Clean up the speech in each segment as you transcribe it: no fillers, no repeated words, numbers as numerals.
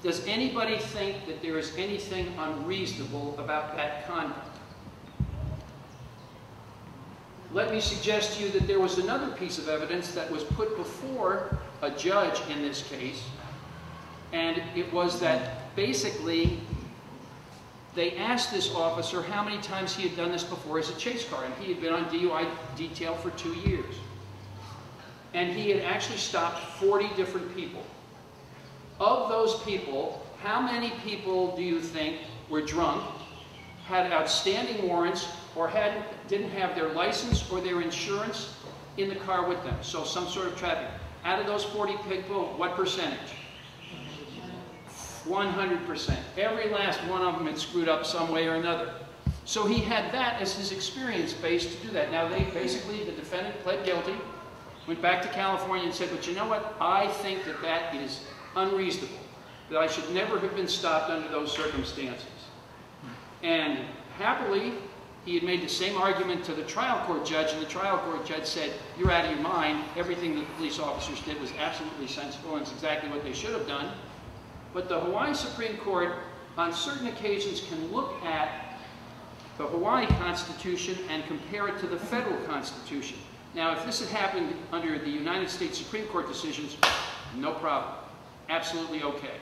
Does anybody think that there is anything unreasonable about that conduct? Let me suggest to you that there was another piece of evidence that was put before a judge in this case, and it was that basically they asked this officer how many times he had done this before as a chase car, and he had been on DUI detail for 2 years. And he had actually stopped 40 different people. Of those people, how many people do you think were drunk, had outstanding warrants, or didn't have their license or their insurance in the car with them? So some sort of traffic. Out of those 40 people, what percentage? 100%. Every last one of them had screwed up some way or another. So he had that as his experience base to do that. Now the defendant pled guilty, went back to California and said, but you know what? I think that that is unreasonable, that I should never have been stopped under those circumstances. And happily, he had made the same argument to the trial court judge, and the trial court judge said, you're out of your mind. Everything that the police officers did was absolutely sensible, and it's exactly what they should have done. But the Hawaii Supreme Court, on certain occasions, can look at the Hawaii Constitution and compare it to the federal Constitution. Now, if this had happened under the United States Supreme Court decisions, no problem. Absolutely okay.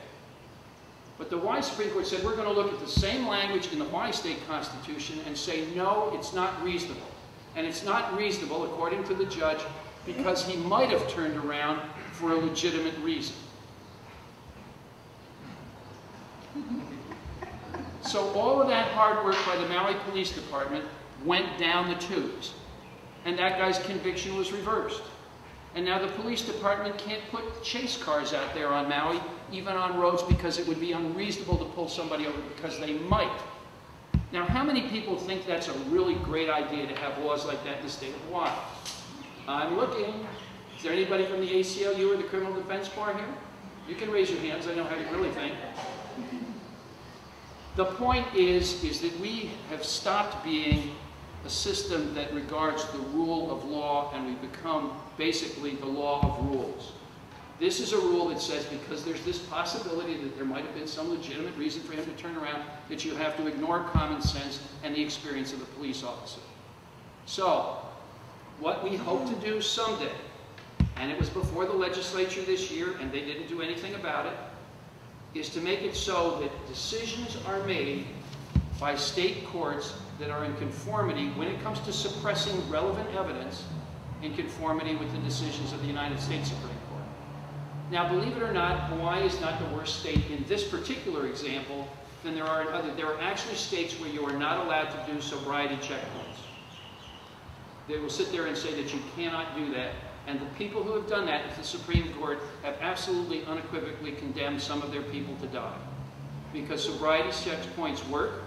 But the Hawaii Supreme Court said, we're going to look at the same language in the Hawaii State Constitution and say, no, it's not reasonable. And it's not reasonable, according to the judge, because he might have turned around for a legitimate reason. So all of that hard work by the Maui Police Department went down the tubes. And that guy's conviction was reversed. And now the police department can't put chase cars out there on Maui, even on roads, because it would be unreasonable to pull somebody over because they might. Now, how many people think that's a really great idea to have laws like that in the state of Hawaii? I'm looking. Is there anybody from the ACLU or the Criminal Defense Bar here? You can raise your hands. I know how you really think. The point is that we have stopped being a system that regards the rule of law, and we become basically the law of rules. This is a rule that says because there's this possibility that there might have been some legitimate reason for him to turn around, that you have to ignore common sense and the experience of the police officer. So, what we hope to do someday, and it was before the legislature this year, and they didn't do anything about it, is to make it so that decisions are made by state courts that are in conformity, when it comes to suppressing relevant evidence, in conformity with the decisions of the United States Supreme Court. Now, believe it or not, Hawaii is not the worst state in this particular example than there are in others. There are actually states where you are not allowed to do sobriety checkpoints. They will sit there and say that you cannot do that. And the people who have done that at the Supreme Court have absolutely unequivocally condemned some of their people to die. Because sobriety checkpoints work.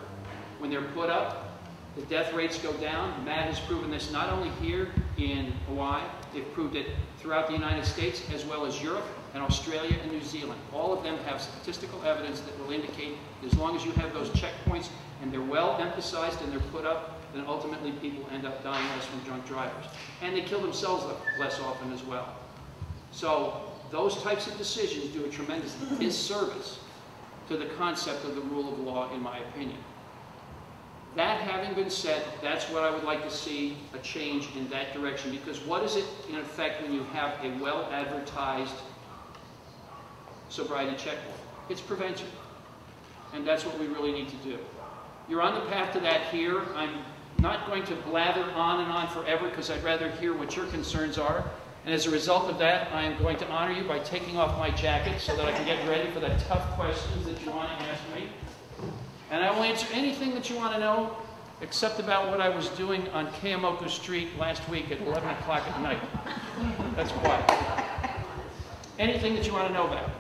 When they're put up, the death rates go down. Matt has proven this not only here in Hawaii, they've proved it throughout the United States, as well as Europe and Australia and New Zealand. All of them have statistical evidence that will indicate that as long as you have those checkpoints and they're well emphasized and they're put up, then ultimately people end up dying less from drunk drivers. And they kill themselves less often as well. So those types of decisions do a tremendous disservice to the concept of the rule of law, in my opinion. That having been said, that's what I would like to see, a change in that direction. Because what is it, in effect, when you have a well-advertised sobriety checkpoint? It's prevention. And that's what we really need to do. You're on the path to that here. I'm not going to blather on and on forever because I'd rather hear what your concerns are. And as a result of that, I am going to honor you by taking off my jacket so that I can get ready for the tough questions that you want to ask me. And I will answer anything that you want to know, except about what I was doing on Keamoku Street last week at 11 o'clock at night. That's why. Anything that you want to know about.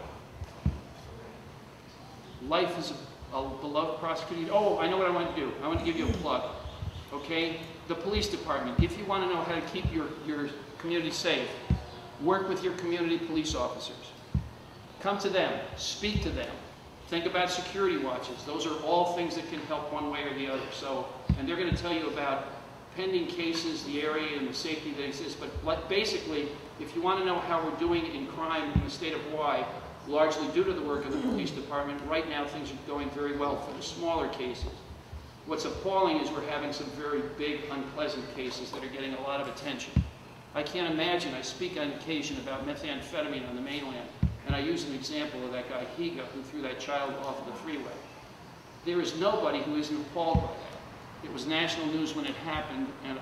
Life is a beloved prosecutor. Oh, I know what I want to do. I want to give you a plug. Okay? The police department. If you want to know how to keep your community safe, work with your community police officers. Come to them. Speak to them. Think about security watches. Those are all things that can help one way or the other. So, and they're going to tell you about pending cases, the area, and the safety that exists. But basically, if you want to know how we're doing in crime in the state of Hawaii, largely due to the work of the police department. Right now, things are going very well for the smaller cases. What's appalling is we're having some very big, unpleasant cases that are getting a lot of attention. I can't imagine, I speak on occasion about methamphetamine on the mainland, and I use an example of that guy Higa who threw that child off of the freeway. There is nobody who isn't appalled by that. It was national news when it happened, and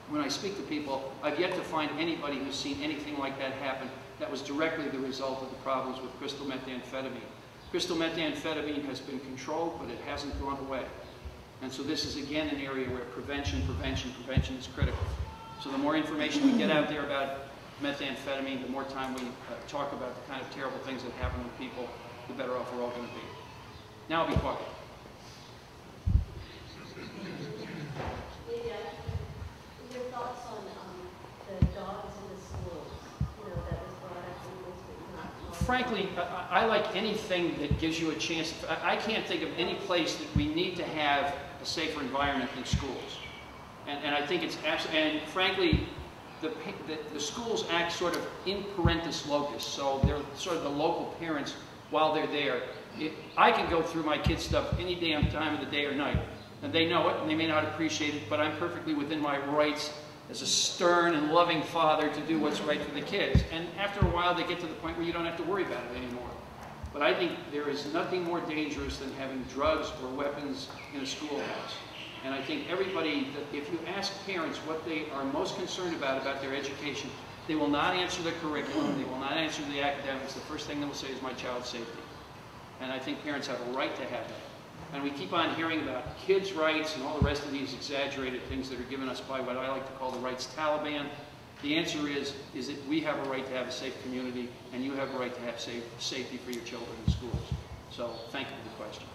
when I speak to people, I've yet to find anybody who's seen anything like that happen that was directly the result of the problems with crystal methamphetamine. Crystal methamphetamine has been controlled, but it hasn't gone away. And so this is again an area where prevention is critical. So the more information we get out there about methamphetamine, the more time we talk about the kind of terrible things that happen to people, the better off we're all going to be. Now I'll be quiet. Your thoughts on the dogs in the schools, you know, that was brought up in this, but not. Frankly, I like anything that gives you a chance. I can't think of any place that we need to have a safer environment than schools. And I think it's absolutely, and frankly, the schools act sort of in parentis locus, so they're sort of the local parents while they're there. I can go through my kids' stuff any damn time of the day or night, and they know it, and they may not appreciate it, but I'm perfectly within my rights as a stern and loving father to do what's right for the kids. And after a while, they get to the point where you don't have to worry about it anymore. But I think there is nothing more dangerous than having drugs or weapons in a schoolhouse. And I think everybody, if you ask parents what they are most concerned about their education, they will not answer the curriculum, they will not answer the academics. The first thing they will say is my child's safety. And I think parents have a right to have that. And we keep on hearing about kids' rights and all the rest of these exaggerated things that are given us by what I like to call the rights Taliban. The answer is that we have a right to have a safe community, and you have a right to have safety for your children in schools. So thank you for the question.